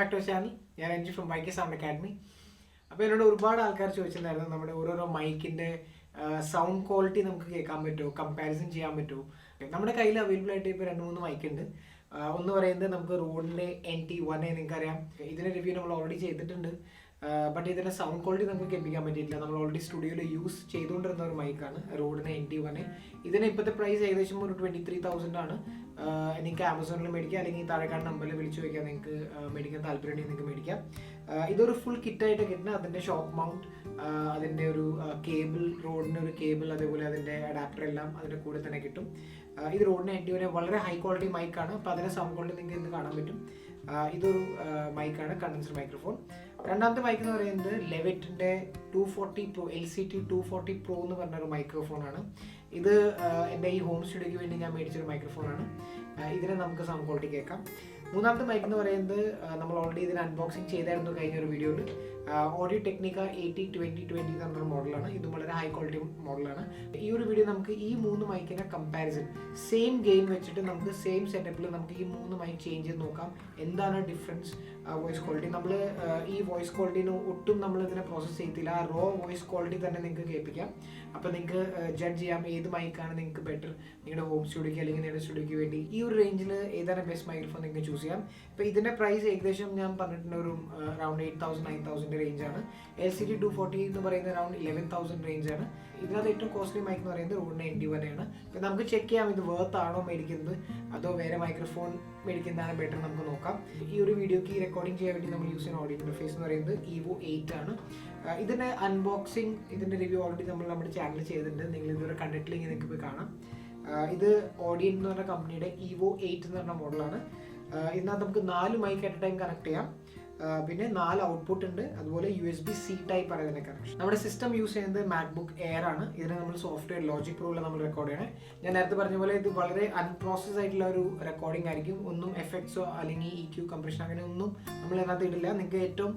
Back to channel. ഞാൻ എൻജി from mic sound academy. അപ്പോൾ എന്നോട് ഒരുപാട് ആൾക്കാർ ചോദിച്ചിട്ടുണ്ടായിരുന്നു നമ്മുടെ ഓരോരോ മൈക്കിൻ്റെ സൗണ്ട് ക്വാളിറ്റി നമുക്ക് കേൾക്കാൻ പറ്റുമോ, കമ്പാരിസൺ ചെയ്യാൻ പറ്റുമോ. നമ്മുടെ കയ്യിൽ അവൈലബിൾ ആയിട്ട് ഇപ്പോൾ 2-3 മൈക്ക് ഉണ്ട്. ഒന്ന് പറയുന്നത് നമുക്ക് റോഡിൻ്റെ NT1A, നിങ്ങൾക്കറിയാം. ഇതിൻ്റെ റിവ്യൂ നമ്മൾ ഓൾറെഡി ചെയ്തിട്ടുണ്ട്. ബട്ട് ഇതിൻ്റെ സൗണ്ട് ക്വാളിറ്റി നമുക്ക് കേൾപ്പിക്കാൻ പറ്റിയിട്ടില്ല. നമ്മൾ ഓൾറെഡി സ്റ്റുഡിയോയിൽ യൂസ് ചെയ്തുകൊണ്ടിരുന്ന ഒരു മൈക്കാണ് റോഡിന് NT1A. ഇതിന് ഇപ്പോഴത്തെ പ്രൈസ് ഏകദേശം ഒരു 23,000 ആണ്. നിങ്ങൾക്ക് ആമസോണിൽ മേടിക്കാം, അല്ലെങ്കിൽ താഴെക്കാട് നമ്പറിൽ വിളിച്ചു വയ്ക്കാം. നിങ്ങൾക്ക് മേടിക്കാൻ താല്പര്യമുണ്ടെങ്കിൽ നിങ്ങൾക്ക് മേടിക്കാം. ഇതൊരു ഫുൾ കിറ്റായിട്ട് കിട്ടുന്ന അതിൻ്റെ ഷോക്ക് മൗണ്ട്, അതിൻ്റെ ഒരു കേബിൾ, റോഡിൻ്റെ ഒരു കേബിൾ, അതേപോലെ അതിൻ്റെ അഡാപ്റ്റർ എല്ലാം അതിൻ്റെ കൂടെ തന്നെ കിട്ടും. ഇത് റോഡിന് NT1A വളരെ ഹൈ ക്വാളിറ്റി മൈക്കാണ്. അപ്പോൾ അതിൻ്റെ സൗണ്ട് ക്വാളിറ്റി നിങ്ങൾക്ക് ഇന്ന് കാണാൻ പറ്റും. ഇതൊരു മൈക്കാണ്, കണ്ടൻസർ മൈക്രോഫോൺ. രണ്ടാമത്തെ മൈക്ക് എന്ന് പറയുന്നത് ലെവിറ്റിൻ്റെ 240 Pro LCT 240 Pro എന്ന് പറഞ്ഞൊരു മൈക്രോഫോണാണ്. ഇത് എൻ്റെ ഈ ഹോം സ്റ്റുഡിയോയ്ക്ക് വേണ്ടി ഞാൻ മേടിച്ചൊരു മൈക്രോഫോണാണ്. ഇതിനെ നമുക്ക് സൗണ്ട് ക്വാളിറ്റി കേൾക്കാം. മൂന്നാമത്തെ മൈക്ക് എന്ന് പറയുന്നത് നമ്മൾ ഓൾറെഡി ഇതിന് അൺബോക്സിങ് ചെയ്തായിരുന്നു കഴിഞ്ഞൊരു വീഡിയോയിൽ. ഓഡിയോ ടെക്നിക്ക 80-20-20 എന്ന് പറഞ്ഞൊരു മോഡലാണ്. ഇത് വളരെ ഹൈ ക്വാളിറ്റി മോഡലാണ്. ഈ ഒരു വീഡിയോ നമുക്ക് ഈ 3 മൈക്കിനെ കമ്പാരിസൺ, സെയിം ഗെയിൻ വെച്ചിട്ട് നമുക്ക് സെയിം സെറ്റപ്പിൽ നമുക്ക് ഈ 3 മൈക്ക് ചേഞ്ച് ചെയ്ത് നോക്കാം. എന്താണ് ഡിഫറൻസ് വോയിസ് ക്വാളിറ്റി. നമ്മൾ ഈ വോയിസ് ക്വാളിറ്റീന് ഒട്ടും നമ്മൾ ഇതിനെ പ്രോസസ്സ് ചെയ്തില്ല. ആ റോ വോയിസ് ക്വാളിറ്റി തന്നെ നിങ്ങൾക്ക് കേൾപ്പിക്കാം. അപ്പോൾ നിങ്ങൾക്ക് ജഡ്ജ് ചെയ്യാം ഏത് മൈക്കാണ് നിങ്ങൾക്ക് ബെറ്റർ നിങ്ങളുടെ ഹോം സ്റ്റുഡിയോയ്ക്ക് അല്ലെങ്കിൽ നിങ്ങളുടെ സ്റ്റുഡിയോയ്ക്ക് വേണ്ടി. ഈ ഒരു റേഞ്ചിൽ ഏതാണ് ബെസ്റ്റ് മൈക്രോഫോൺ നിങ്ങൾക്ക് ചൂസ് ചെയ്യാം. ഇപ്പോൾ ഇതിൻ്റെ പ്രൈസ് ഏകദേശം ഞാൻ പറഞ്ഞിട്ടുണ്ട് ഒരു അറൗണ്ട് 8,000-9,000 റേഞ്ചാണ്. LCT 240 എന്ന് പറയുന്നത് അറൗണ്ട് 11,000 റേഞ്ചാണ്. ഇതിനകത്ത് ഏറ്റവും കോസ്റ്റ്ലി മൈക്ക് എന്ന് പറയുന്നത് റോഡിന് NT1A ആണ്. അപ്പോൾ നമുക്ക് ചെക്ക് ചെയ്യാം ഇത് വർത്ത് ആണോ മേടിക്കുന്നത് അതോ വേറെ മൈക്രോഫോൺ മേടിക്കുന്നതാണ് ബെറ്റർ, നമുക്ക് നോക്കാം. ഈ ഒരു വീഡിയോക്ക് റെക്കോർഡിംഗ് ചെയ്യാൻ വേണ്ടി നമ്മൾ യൂസ് ചെയ്യുന്ന ഓഡിയോ ഇന്റർഫേസ് എന്ന് പറയുന്നത് EVO 8 ആണ്. ഇതിൻ്റെ അൺബോക്സിങ്, ഇതിൻ്റെ റിവ്യൂ ഓൾറെഡി നമ്മൾ നമ്മുടെ ചാനൽ ചെയ്തിട്ടുണ്ട്. നിങ്ങൾ ഇതുവരെ കണ്ടിട്ടില്ലെങ്കിൽ നിങ്ങൾക്ക് പോയി കാണാം. ഇത് ഓഡിയന്റ് എന്ന് പറഞ്ഞ കമ്പനിയുടെ EVO 8 എന്ന് പറഞ്ഞ മോഡലാണ്. ഇതിനകത്ത് നമുക്ക് 4 mic at a time connect ചെയ്യാം. പിന്നെ 4 ഔട്ട്പുട്ട് ഉണ്ട്. അതുപോലെ USB-C ടൈപ്പ് ആണ് ഇതിൻ്റെ കണക്ഷൻ. നമ്മുടെ സിസ്റ്റം യൂസ് ചെയ്യുന്നത് MacBook Air ആണ്. ഇതിനെ നമ്മൾ സോഫ്റ്റ്വെയർ ലോജിക് പ്രോയിൽ നമ്മൾ റെക്കോർഡ് ചെയ്യണേ. ഞാൻ നേരത്തെ പറഞ്ഞ പോലെ ഇത് വളരെ അൺപ്രോസസ് ആയിട്ടുള്ള ഒരു റെക്കോർഡിംഗ് ആയിരിക്കും. ഒന്നും എഫക്ട്സോ അല്ലെങ്കിൽ EQ കംപ്രഷൻ അങ്ങനെ ഒന്നും നമ്മൾ ഇതിനകത്ത് ഇടില്ല. നിങ്ങൾക്ക് ഏറ്റവും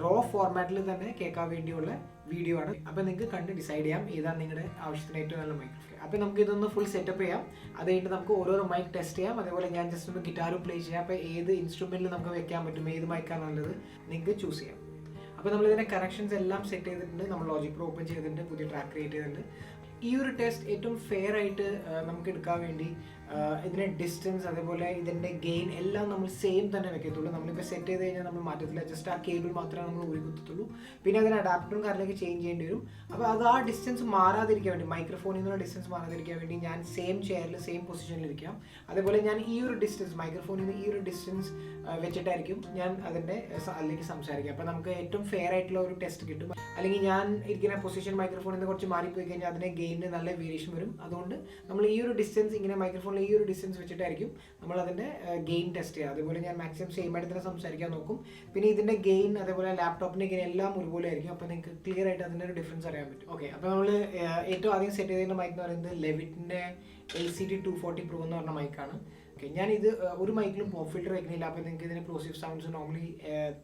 റോ ഫോർമാറ്റിൽ തന്നെ കേൾക്കാൻ വേണ്ടിയുള്ള വീഡിയോ ആണ്. അപ്പോൾ നിങ്ങൾക്ക് കണ്ട് ഡിസൈഡ് ചെയ്യാം ഏതാണ് നിങ്ങളുടെ ആവശ്യത്തിന് ഏറ്റവും നല്ല മൈക്രോഫോൺ. അപ്പോൾ നമുക്ക് ഇതൊന്ന് ഫുൾ സെറ്റപ്പ് ചെയ്യാം. അത് കഴിഞ്ഞിട്ട് നമുക്ക് ഓരോരോ മൈക്ക് ടെസ്റ്റ് ചെയ്യാം. അതേപോലെ ഞാൻ ജസ്റ്റ് ഒന്ന് ഗിറ്റാറും പ്ലേ ചെയ്യാം. അപ്പോൾ ഏത് ഇൻസ്ട്രുമെൻറ്റിൽ നമുക്ക് വെക്കാൻ പറ്റും, ഏത് മൈക്കാണ് നല്ലത് നിങ്ങൾക്ക് ചൂസ് ചെയ്യാം. അപ്പോൾ നമ്മളിതിൻ്റെ കറക്ഷൻസ് എല്ലാം സെറ്റ് ചെയ്തിട്ടുണ്ട്. നമ്മൾ ലോജിക് പ്രോ ഓപ്പൺ ചെയ്തിട്ടുണ്ട്, പുതിയ ട്രാക്ക് ക്രിയേറ്റ് ചെയ്തിട്ടുണ്ട്. ഈ ഒരു ടെസ്റ്റ് ഏറ്റവും ഫെയർ ആയിട്ട് നമുക്ക് എടുക്കാൻ വേണ്ടി ഇതിൻ്റെ ഡിസ്റ്റൻസ്, അതേപോലെ ഇതിൻ്റെ ഗെയിൻ എല്ലാം നമ്മൾ സെയിം തന്നെ വെക്കത്തുള്ളൂ. നമ്മളിപ്പോൾ സെറ്റ് ചെയ്ത് കഴിഞ്ഞാൽ നമ്മൾ മാറ്റത്തില്ല. ജസ്റ്റ് ആ കേബിൾ മാത്രമേ നമ്മൾ ഊരി കുത്തത്തുള്ളൂ. പിന്നെ അതിന് അഡാപ്റ്ററും കാര്യങ്ങളൊക്കെ ചേഞ്ച് ചെയ്യേണ്ടി വരും. അപ്പോൾ അത് ആ ഡിസ്റ്റൻസ് മാറാതിരിക്കാൻ വേണ്ടി, മൈക്രോഫോണിൽ നിന്നുള്ള ഡിസ്റ്റൻസ് മാറാതിരിക്കാൻ വേണ്ടി ഞാൻ സെയിം ചെയറിൽ സെയിം പൊസിഷനിൽ ഇരിക്കാം. അതേപോലെ ഞാൻ ഈ ഒരു ഡിസ്റ്റൻസ്, മൈക്രോഫോണിൽ നിന്ന് ഈ ഒരു ഡിസ്റ്റൻസ് വെച്ചിട്ടായിരിക്കും ഞാൻ അതിൻ്റെ അതിലേക്ക് സംസാരിക്കുക. അപ്പോൾ നമുക്ക് ഏറ്റവും ഫെയർ ആയിട്ടുള്ള ഒരു ടെസ്റ്റ് കിട്ടും. അല്ലെങ്കിൽ ഞാൻ ഇരിക്കുന്ന പൊസിഷൻ മൈക്രോഫോണിൽ നിന്ന് കുറച്ച് മാറിപ്പോയി കഴിഞ്ഞാൽ അതിനെ ഗെയിനിന് നല്ല വേരിയേഷൻ വരും. അതുകൊണ്ട് നമ്മൾ ഈ ഒരു ഡിസ്റ്റൻസ്, ഇങ്ങനെ മൈക്രോഫോണിൽ ഈ ഒരു ഡിസ്റ്റൻസ് വെച്ചിട്ടായിരിക്കും നമ്മൾ അതിൻ്റെ ഗെയിൻ ടെസ്റ്റ് ചെയ്യുക. അതുപോലെ ഞാൻ മാക്സിമം സെയിം ആയിട്ട് തന്നെ സംസാരിക്കാൻ നോക്കും. പിന്നെ ഇതിൻ്റെ ഗെയിൻ, അതേപോലെ ലാപ്ടോപ്പിൻ്റെ ഗെയിൻ എല്ലാം ഒരുപോലെ ആയിരിക്കും. അപ്പോൾ നിങ്ങൾക്ക് ക്ലിയർ ആയിട്ട് അതിൻ്റെ ഒരു ഡിഫറൻസ് അറിയാൻ പറ്റും. ഓക്കെ, അപ്പോൾ നമ്മൾ ഏറ്റവും ആദ്യം സെറ്റ് ചെയ്തിരുന്ന മൈക്ക് എന്ന് പറയുന്നത് ലെവിറ്റിൻ്റെ LCT 240 Pro എന്ന് പറഞ്ഞ മൈക്കാണ്. ഓക്കെ, ഞാനിത് ഒരു മൈക്കിലും പോപ്പ് ഫിൽറ്റർ വയ്ക്കുന്നില്ല. അപ്പോൾ നിങ്ങൾക്ക് ഇതിന് plosive sounds normally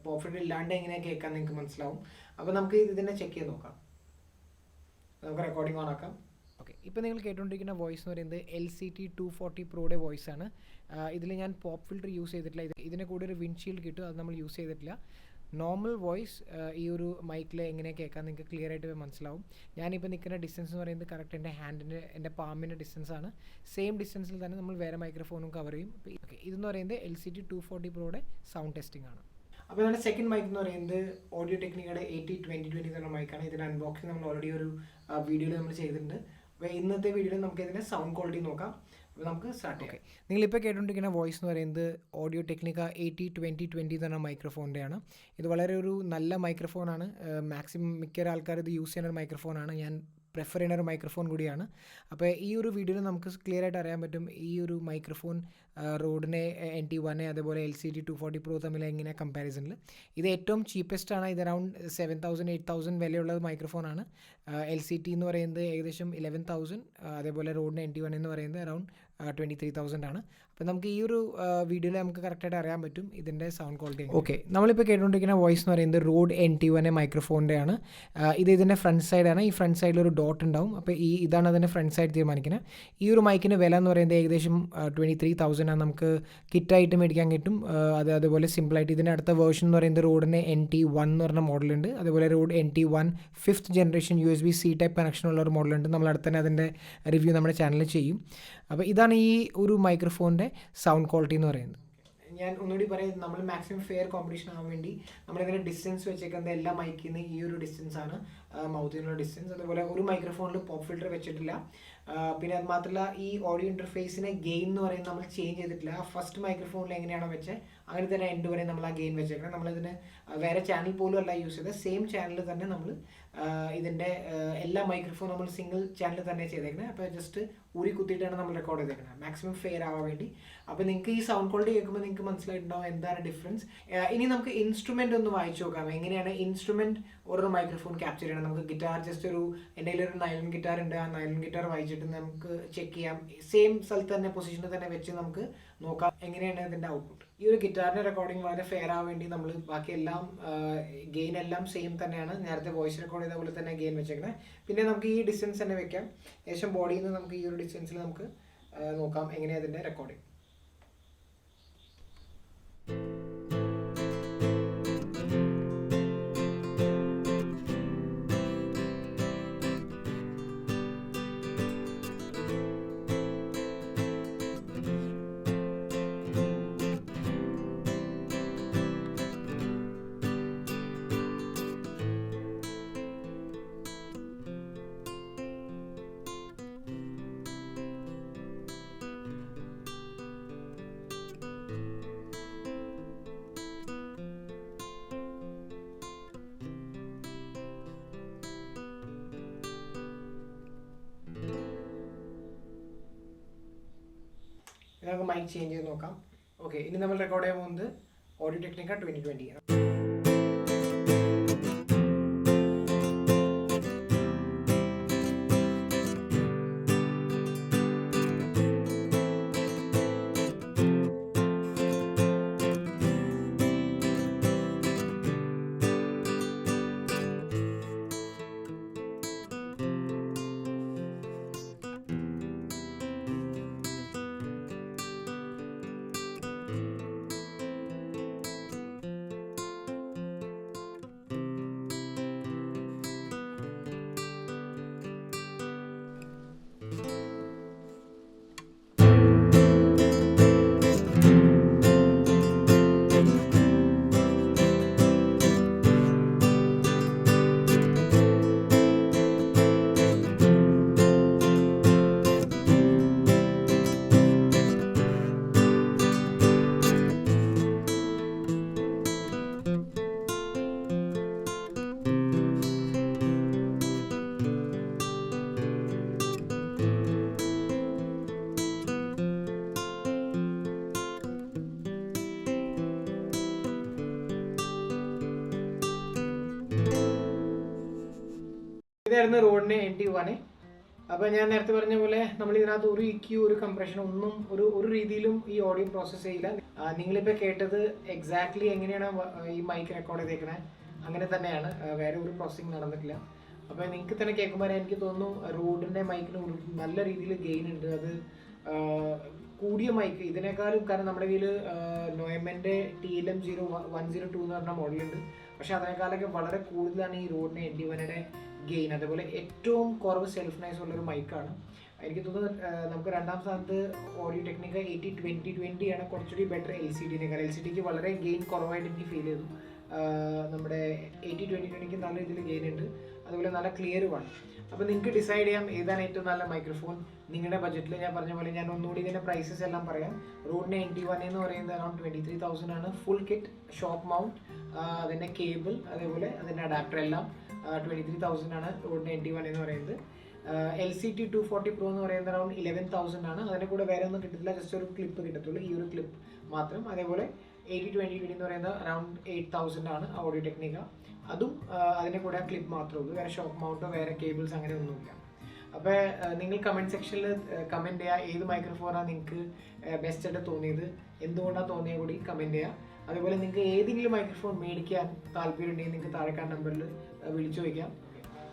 pop filter ഇല്ലാണ്ട് എങ്ങനെ കേൾക്കാൻ നിങ്ങൾക്ക് മനസ്സിലാവും. അപ്പോൾ നമുക്ക് ഇതിനെ ചെക്ക് ചെയ്ത് നോക്കാം. നമുക്ക് റെക്കോർഡിംഗ് ഓൺ ആക്കാം. ഓക്കെ, ഇപ്പോൾ നിങ്ങൾ കേട്ടുകൊണ്ടിരിക്കുന്ന വോയിസ് എന്ന് പറയുന്നത് LCT 240 Proയുടെ വോയിസ് ആണ്. ഇതിൽ ഞാൻ പോപ്പ് ഫിൽറ്റർ യൂസ് ചെയ്തിട്ടില്ല. ഇതിനെ കൂടെ ഒരു വിൻഡ്ഷീൽഡ് കിട്ടും, അത് നമ്മൾ യൂസ് ചെയ്തിട്ടില്ല. നോർമൽ വോയിസ് ഈ ഒരു മൈക്കിൽ എങ്ങനെ കേൾക്കാൻ നിങ്ങൾക്ക് ക്ലിയർ ആയിട്ട് മനസ്സിലാവും. ഞാനിപ്പോൾ നിൽക്കുന്ന ഡിസ്റ്റൻസ് എന്ന് പറയുന്നത് കറക്റ്റ് എൻ്റെ പാമ്പിൻ്റെ ഡിസ്റ്റൻസ് ആണ്. സെയിം ഡിസ്റ്റൻസിൽ തന്നെ നമ്മൾ വേറെ മൈക്രോഫോണും കവർ ചെയ്യും. ഓക്കെ, ഇതെന്ന് പറയുന്നത് LCT 240 Proയുടെ സൗണ്ട് ടെസ്റ്റിംഗ് ആണ്. അപ്പോൾ ഇതിൻ്റെ സെക്കൻഡ് മൈക്ക് എന്ന് പറയുന്നത് ഓഡിയോ ടെക്നിക്കയുടെ 80-20-20 എന്നുള്ള മൈക്കാണ്. ഇതിൻ്റെ അൺബോക്സിങ് നമ്മൾ ഓൾറെഡി ഒരു വീഡിയോയിൽ നമ്മൾ ചെയ്തിട്ടുണ്ട്. അപ്പോൾ ഇന്നത്തെ വീഡിയോയിൽ നമുക്ക് ഇതിൻ്റെ സൗണ്ട് ക്വാളിറ്റി നോക്കാം. അപ്പോൾ നമുക്ക് സ്റ്റാർട്ട് ചെയ്യാം. നിങ്ങളിപ്പോൾ കേട്ടുകൊണ്ടിരിക്കുന്ന വോയിസ് എന്ന് പറയുന്നത് ഓഡിയോ ടെക്നിക്ക 80-20-20 എന്ന് പറഞ്ഞ മൈക്രോഫോണിൻ്റെയാണ്. ഇത് വളരെ ഒരു നല്ല മൈക്രോഫോണാണ്. മാക്സിമം മിക്ക ആൾക്കാർ ഇത് യൂസ് ചെയ്യുന്ന ഒരു മൈക്രോഫോണാണ്. ഞാൻ പ്രിഫർ ചെയ്യുന്ന ഒരു മൈക്രോഫോൺ കൂടിയാണ്. അപ്പോൾ ഈ ഒരു വീഡിയോയിൽ നമുക്ക് ക്ലിയർ ആയിട്ട് അറിയാൻ പറ്റും ഈ ഒരു മൈക്രോഫോൺ റോഡിനെ NT1A അതേപോലെ LCT 240 Pro തമ്മിൽ എങ്ങനെ കമ്പാരിസണിൽ. ഇത് ഏറ്റവും ചീപ്പസ്റ്റ് ആണ്. ഇത് അറൗണ്ട് 7,000-8,000 വിലയുള്ള മൈക്രോഫോണാണ്. LCT എന്ന് പറയുന്നത് ഏകദേശം 11,000, അതേപോലെ റോഡിന് NT1A എന്ന് പറയുന്നത് അറൗണ്ട് 23,000 ആണ്. അപ്പോൾ നമുക്ക് ഈ ഒരു വീഡിയോയിൽ നമുക്ക് കറക്റ്റായിട്ട് അറിയാൻ പറ്റും ഇതിൻ്റെ സൗണ്ട് ക്വാളിറ്റി. ഓക്കെ, നമ്മളിപ്പോൾ കേട്ടുകൊണ്ടിരിക്കുന്ന വോയിസ് എന്ന് പറയുന്നത് റോഡ് NT1A മൈക്രോഫോണിൻ്റെ ആണ്. ഇത് ഇതിൻ്റെ ഫ്രണ്ട് സൈഡാണ്. ഈ ഫ്രണ്ട് സൈഡിൽ ഒരു ഡോട്ട് ഉണ്ടാവും. അപ്പോൾ ഇതാണ് അതിൻ്റെ ഫ്രണ്ട് സൈഡ് തീരുമാനിക്കുന്നത്. ഈ ഒരു മൈക്കിന് വില എന്ന് പറയുന്നത് ഏകദേശം 23,000 ആണ്. നമുക്ക് കിറ്റായിട്ട് മേടിക്കാൻ കിട്ടും. അതുപോലെ സിമ്പിളായിട്ട് ഇതിൻ്റെ അടുത്ത വേർഷൻ എന്ന് പറയുന്നത് റോഡിന് NT1 എന്ന് പറഞ്ഞ മോഡലുണ്ട്. അതുപോലെ road NT1 5th generation USB-C type കണക്ഷനുള്ള ഒരു മോഡലുണ്ട്. നമ്മൾ അടുത്ത് തന്നെ അതിൻ്റെ റിവ്യൂ നമ്മുടെ ചാനലിൽ ചെയ്യും. അപ്പോൾ ഇതാണ് ഈ ഒരു മൈക്രോഫോണിൻ്റെ സൗണ്ട് ക്വാളിറ്റി എന്ന് പറയുന്നത്. ഞാൻ ഒന്നുകൂടി പറയുന്നത്, നമ്മൾ മാക്സിമം ഫെയർ കോമ്പറ്റീഷൻ ആവാൻ വേണ്ടി നമ്മളിതിൻ്റെ ഡിസ്റ്റൻസ് വെച്ചേക്കുന്നത് എല്ലാ മൈക്കിൽ നിന്ന് ഈ ഒരു ഡിസ്റ്റൻസ് ആണ്, മൗത്തിനുള്ള ഡിസ്റ്റൻസ്. അതുപോലെ ഒരു മൈക്രോഫോണിൽ പോപ്പ് ഫിൽറ്റർ വെച്ചിട്ടില്ല. പിന്നെ അത് മാത്രമല്ല ഈ ഓഡിയോ ഇൻ്റർഫേസിനെ ഗെയിൻ എന്ന് പറയുന്നത് നമ്മൾ ചേഞ്ച് ചെയ്തിട്ടില്ല. ഫസ്റ്റ് മൈക്രോഫോണിൽ എങ്ങനെയാണോ വെച്ചത് അങ്ങനെ തന്നെ എൻഡ് വരെ നമ്മൾ ആ ഗെയിൻ വെച്ചേക്കണം. നമ്മളിതിന് വേറെ ചാനൽ പോലും അല്ല യൂസ് ചെയ്തത്, സെയിം ചാനൽ തന്നെ നമ്മൾ ഇതിൻ്റെ എല്ലാ മൈക്രോഫോൺ നമ്മൾ സിംഗിൾ ചാനൽ തന്നെ ചെയ്തേക്കുന്നത്. അപ്പോൾ ജസ്റ്റ് ഊരി കുത്തിയിട്ടാണ് നമ്മൾ റെക്കോർഡ് ചെയ്തേക്കുന്നത്, മാക്സിമം ഫെയർ ആവാൻ വേണ്ടി. അപ്പോൾ നിങ്ങൾക്ക് ഈ സൗണ്ട് ക്വാളിറ്റി കേൾക്കുമ്പോൾ നിങ്ങൾക്ക് മനസ്സിലായിട്ടുണ്ടാവും എന്താണ് ഡിഫറൻസ്. ഇനി നമുക്ക് ഇൻസ്ട്രുമെൻ്റ് ഒന്ന് വായിച്ചു നോക്കാം, എങ്ങനെയാണ് ഇൻസ്ട്രുമെൻറ്റ് ഓരോ മൈക്രോഫോൺ ക്യാപ്ചർ ചെയ്യണം. നമുക്ക് ഗിറ്റാർ ജസ്റ്റ് എൻ്റെ കയ്യിലൊരു നൈലൺ ഗിറ്റാർ ഉണ്ട്, ആ നൈലൺ ഗിറ്റാർ വായിച്ചിട്ട് നമുക്ക് ചെക്ക് ചെയ്യാം. സെയിം സ്ഥലത്ത് തന്നെ പൊസിഷനിൽ തന്നെ വെച്ച് നമുക്ക് നോക്കാം എങ്ങനെയാണ് ഇതിൻ്റെ ഔട്ട്പുട്ട്. ഈ ഒരു ഗിറ്റാറിൻ്റെ റെക്കോർഡിംഗ് വളരെ ഫെയർ ആവാൻ വേണ്ടി നമ്മൾ ബാക്കി എല്ലാം ഗെയിൻ എല്ലാം സെയിം തന്നെയാണ്. നേരത്തെ വോയിസ് റെക്കോർഡ് ചെയ്ത പോലെ തന്നെ ഗെയിൻ വെച്ചേക്കണേ. പിന്നെ നമുക്ക് ഈ ഡിസ്റ്റൻസ് തന്നെ വെക്കാം. ഏകദേശം ബോഡിയിൽ നിന്ന് നമുക്ക് ഈ ഒരു ഡിസ്റ്റൻസിൽ നമുക്ക് നോക്കാം എങ്ങനെയാണ് അതിൻ്റെ റെക്കോർഡിംഗ്. നമുക്ക് മൈക്ക് ചേഞ്ച് ചെയ്ത് നോക്കാം. ഓക്കെ, ഇനി നമ്മൾ റെക്കോർഡ് ചെയ്യാൻ പോകുന്നത് ഓഡിയോ ടെക്നിക്ക 2020 ആണ്. ഇതായിരുന്നു റോഡിന് NT1A. അപ്പോൾ ഞാൻ നേരത്തെ പറഞ്ഞ പോലെ നമ്മൾ ഇതിനകത്ത് ഒരു EQ ഒരു കംപ്രഷൻ ഒന്നും ഒരു രീതിയിലും ഈ ഓഡിയോ പ്രോസസ്സ് ചെയ്യില്ല. നിങ്ങളിപ്പോൾ കേട്ടത് എക്സാക്ട്ലി എങ്ങനെയാണ് ഈ മൈക്ക് റെക്കോർഡ് ചെയ്തേക്കണേ അങ്ങനെ തന്നെയാണ്, വേറെ ഒരു പ്രോസസ്സിങ് നടന്നിട്ടില്ല. അപ്പോൾ നിങ്ങൾക്ക് തന്നെ കേൾക്കുമ്പോൾ എനിക്ക് തോന്നുന്നു റോഡിൻ്റെ മൈക്കിന് നല്ല രീതിയിൽ ഗെയിൻ ഉണ്ട്. അത് കൂടിയ മൈക്ക് ഇതിനേക്കാളും, കാരണം നമ്മുടെ കയ്യിൽ നോയമ്മൻ്റെ TLM 0102 എന്ന് പറഞ്ഞ മോഡലുണ്ട്, പക്ഷെ അതിനേക്കാളൊക്കെ വളരെ കൂടുതലാണ് ഈ റോഡിന് NT1A ഗെയിൻ. അതേപോലെ ഏറ്റവും കുറവ് സെൽഫ് നോയ്സ് ഉള്ളൊരു മൈക്കാണ്. എനിക്ക് തോന്നുന്നു നമുക്ക് രണ്ടാം സ്ഥാനത്ത് ഓഡിയോ ടെക്നിക്ക 80-20-20 ആണ് കുറച്ചുകൂടി ബെറ്റർ LCDനേക്കാൾ. LCDക്ക് വളരെ ഗെയിൻ കുറവായിട്ട് എനിക്ക് ഫീൽ ചെയ്തു. നമ്മുടെ 80-20-20ക്ക് നല്ല രീതിയിൽ ഗെയിൻ ഉണ്ട്, അതുപോലെ നല്ല ക്ലിയറുമാണ്. അപ്പോൾ നിങ്ങൾക്ക് ഡിസൈഡ് ചെയ്യാം ഏതാണ് ഏറ്റവും നല്ല മൈക്രോഫോൺ നിങ്ങളുടെ ബഡ്ജറ്റിൽ. ഞാൻ പറഞ്ഞ പോലെ ഞാൻ ഒന്നുകൂടി ഇതിൻ്റെ പ്രൈസസ് എല്ലാം പറയാം. റോഡിന് NT1A എന്ന് പറയുന്നത് അറൗണ്ട് 23,000 ആണ്. ഫുൾ കിറ്റ്, ഷോപ്പ് മൗണ്ട്, അതിൻ്റെ കേബിൾ, അതേപോലെ അതിൻ്റെ അഡാപ്റ്റർ എല്ലാം 23,000 ആണ് റോഡിന് NT1A എന്ന് പറയുന്നത്. LCT 240 Pro എന്ന് പറയുന്നത് അറൗണ്ട് 11,000 ആണ്. അതിൻ്റെ കൂടെ വേറെ ഒന്നും കിട്ടത്തില്ല, ജസ്റ്റ് ഒരു ക്ലിപ്പ് കിട്ടത്തുള്ളൂ, ഈ ഒരു ക്ലിപ്പ് മാത്രം. അതേപോലെ 80-20-20 എന്ന് പറയുന്നത് അറൗണ്ട് 8,000 ആണ് ഓഡിയോ ടെക്നിക്ക. അതും അതിൻ്റെ കൂടെ ക്ലിപ്പ് മാത്രമേ ഉള്ളൂ, വേറെ ഷോപ്പ് മൗണ്ടോ വേറെ കേബിൾസ് അങ്ങനെ ഒന്നുമില്ല. അപ്പോൾ നിങ്ങൾ കമൻറ്റ് സെക്ഷനിൽ കമൻറ്റ് ചെയ്യുക ഏത് മൈക്രോഫോണാണ് നിങ്ങൾക്ക് ബെസ്റ്റായിട്ട് തോന്നിയത്, എന്തുകൊണ്ടാണ് തോന്നിയത് കൂടി കമൻറ്റ് ചെയ്യുക. അതുപോലെ നിങ്ങൾക്ക് ഏതെങ്കിലും മൈക്രോഫോൺ മേടിക്കാൻ താല്പര്യം ഉണ്ടെങ്കിൽ നിങ്ങൾക്ക് താഴെക്കാട് നമ്പറിൽ വിളിച്ചു വയ്ക്കാം.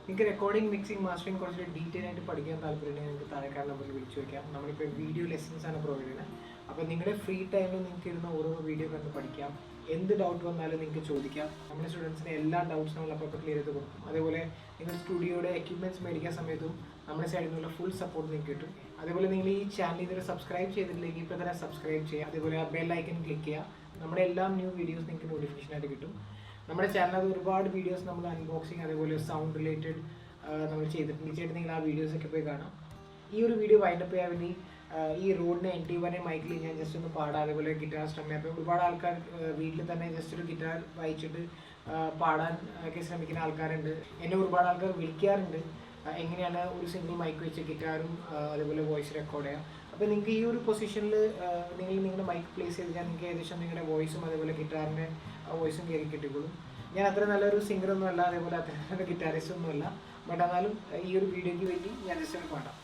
നിങ്ങൾക്ക് റെക്കോർഡിംഗ്, മിക്സിംഗ്, മാസ്റ്ററിംഗ് കുറച്ച് ഡീറ്റെയിൽ ആയിട്ട് പഠിക്കാൻ താല്പര്യമുണ്ടെങ്കിൽ നിങ്ങൾക്ക് താഴെക്കാട് നമ്പറിൽ വിളിച്ചു വയ്ക്കാം. നമ്മളിപ്പോൾ വീഡിയോ ലെസൺസ് ആണ് പ്രൊവൈഡ് ചെയ്യുന്നത്. അപ്പോൾ നിങ്ങളുടെ ഫ്രീ ടൈമിൽ നിങ്ങൾക്ക് ഇരുന്ന് ഓരോ വീഡിയോ കണ്ട് പഠിക്കാം. എന്ത് ഡൗട്ട് വന്നാലും നിങ്ങൾക്ക് ചോദിക്കാം. നമ്മുടെ സ്റ്റുഡൻസിന് എല്ലാ ഡൗട്ട്സും നമ്മളപ്പോൾ ക്ലിയർ ചെയ്ത് കൊടുക്കും. അതേപോലെ നിങ്ങൾ സ്റ്റുഡിയോയുടെ എക്യുപ്മെൻറ്റ്സ് മേടിക്കാൻ സമയത്തും നമ്മുടെ സൈഡിൽ നിന്നുള്ള ഫുൾ സപ്പോർട്ട് നിങ്ങൾക്ക് കിട്ടും. അതേപോലെ നിങ്ങൾ ഈ ചാനൽ ഇതുവരെ സബ്സ്ക്രൈബ് ചെയ്തിട്ടില്ലെങ്കിൽ ഇപ്പോൾ തന്നെ സബ്സ്ക്രൈബ് ചെയ്യുക. അതേപോലെ ആ ബെൽ ഐക്കൺ ക്ലിക്ക് ചെയ്യുക. നമ്മുടെ എല്ലാ ന്യൂ വീഡിയോസ് നിങ്ങൾക്ക് നോട്ടിഫിക്കേഷനായിട്ട് കിട്ടും. നമ്മുടെ ചാനലിൽ ഒരുപാട് വീഡിയോസ് നമ്മൾ അൺബോക്സിങ് അതേപോലെ സൗണ്ട് റിലേറ്റഡ് നമ്മൾ ചെയ്തിട്ടുണ്ട്. തീർച്ചയായിട്ടും നിങ്ങൾ ആ വീഡിയോസൊക്കെ പോയി കാണാം. ഈ ഒരു വീഡിയോ വൈൻഡപ്പ് ചെയ്യാൻ വേണ്ടി ഈ റോഡിന് NT1A മൈക്കിൽ ഞാൻ ജസ്റ്റ് ഒന്ന് പാടാം. അതേപോലെ ഗിറ്റാർ സ്ട്രമ്മി. അപ്പോൾ ഒരുപാട് ആൾക്കാർ വീട്ടിൽ തന്നെ ജസ്റ്റ് ഒരു ഗിറ്റാർ വായിച്ചിട്ട് പാടാൻ ഒക്കെ ശ്രമിക്കുന്ന ആൾക്കാരുണ്ട്. എന്നെ ഒരുപാട് ആൾക്കാർ വിളിക്കാറുണ്ട് എങ്ങനെയാണ് ഒരു സിംഗിൾ മൈക്ക് വെച്ച് ഗിറ്റാറും അതേപോലെ വോയിസ് റെക്കോർഡ് ചെയ്യുക. അപ്പോൾ നിങ്ങൾക്ക് ഈ ഒരു പൊസിഷനിൽ നിങ്ങളുടെ മൈക്ക് പ്ലേസ് ചെയ്ത് കഴിഞ്ഞാൽ നിങ്ങൾക്ക് ഏകദേശം നിങ്ങളുടെ വോയിസും അതേപോലെ ഗിറ്റാറിൻ്റെ വോയിസും കയറി കിട്ടിക്കോളും. ഞാൻ അത്ര നല്ലൊരു സിംഗറൊന്നും അല്ല, അതേപോലെ അത്ര നല്ല ഗിറ്റാറിസ്റ്റ് ഒന്നും അല്ല. ബട്ട് എന്നാലും ഈ ഒരു വീഡിയോയ്ക്ക് വേണ്ടി ഞാൻ ജസ്റ്റ് ഒന്ന് പാടാം.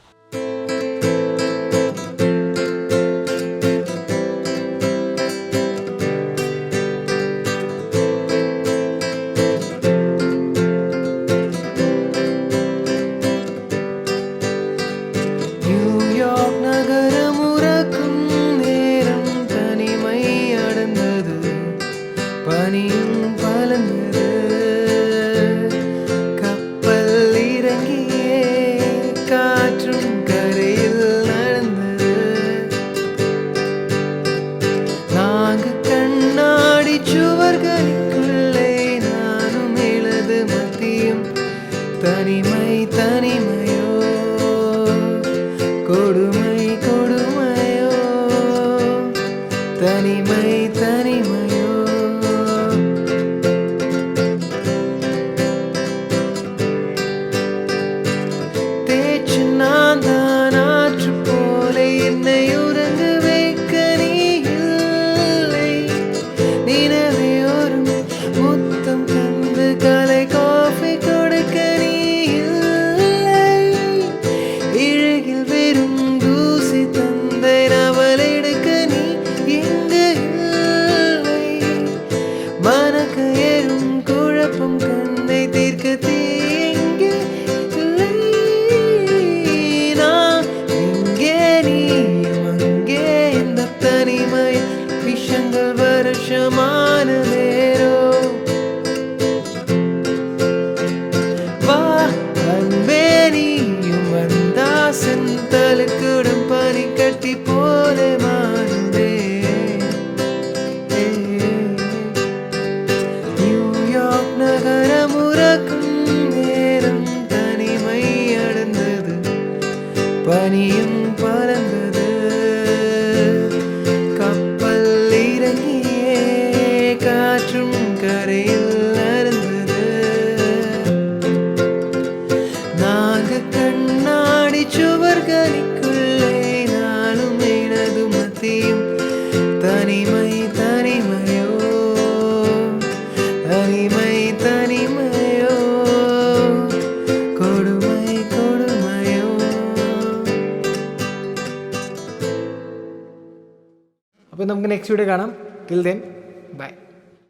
தனிமை தனிமையோ கொடுமை கொடுமையோ தனிமை தனிமையோ தேச்சு நான் தான் ஆற்று போல என்னை உறங்க வைக்க நீ இல்லை. நினைவே ஒரு முத்தம் தந்து கலை காஃபி கொடுக்க நீ இல்லை. இழகில் வெறும் தூசி தந்தை நவல் எடுக்க நீ எங்கு இல்லை. மனக்க ஏறும் குழப்பம் கண்ணை தீர்க்க தீ எங்கே இல்லை. நான் இங்கே நீயும் அங்கே இந்த தனிமை விஷங்கள் வருஷமான நேரோ. வா அன்பே நீயும் வந்தா செந்தலுக்குடன் பனி கட்டி போல மாறுதே. நியூயார்க் நகரம் உறக்கும் நேரம் தனிமை அடைந்தது, பனியும் பறந்தது. கப்பல் இறங்கியே காற்றும் கரையில் அருந்தது. நாங்க கண்ணாடி சுவர்களுக்குள்ளே நானும் எனது மத்தியும் தனிமை தனிமையோ தனிமை தனிமையோ கொடுமை கொடுமையோ. അപ്പോൾ നമുക്ക് നെക്സ്റ്റ് വീഡിയോ കാണാം. Till then bye.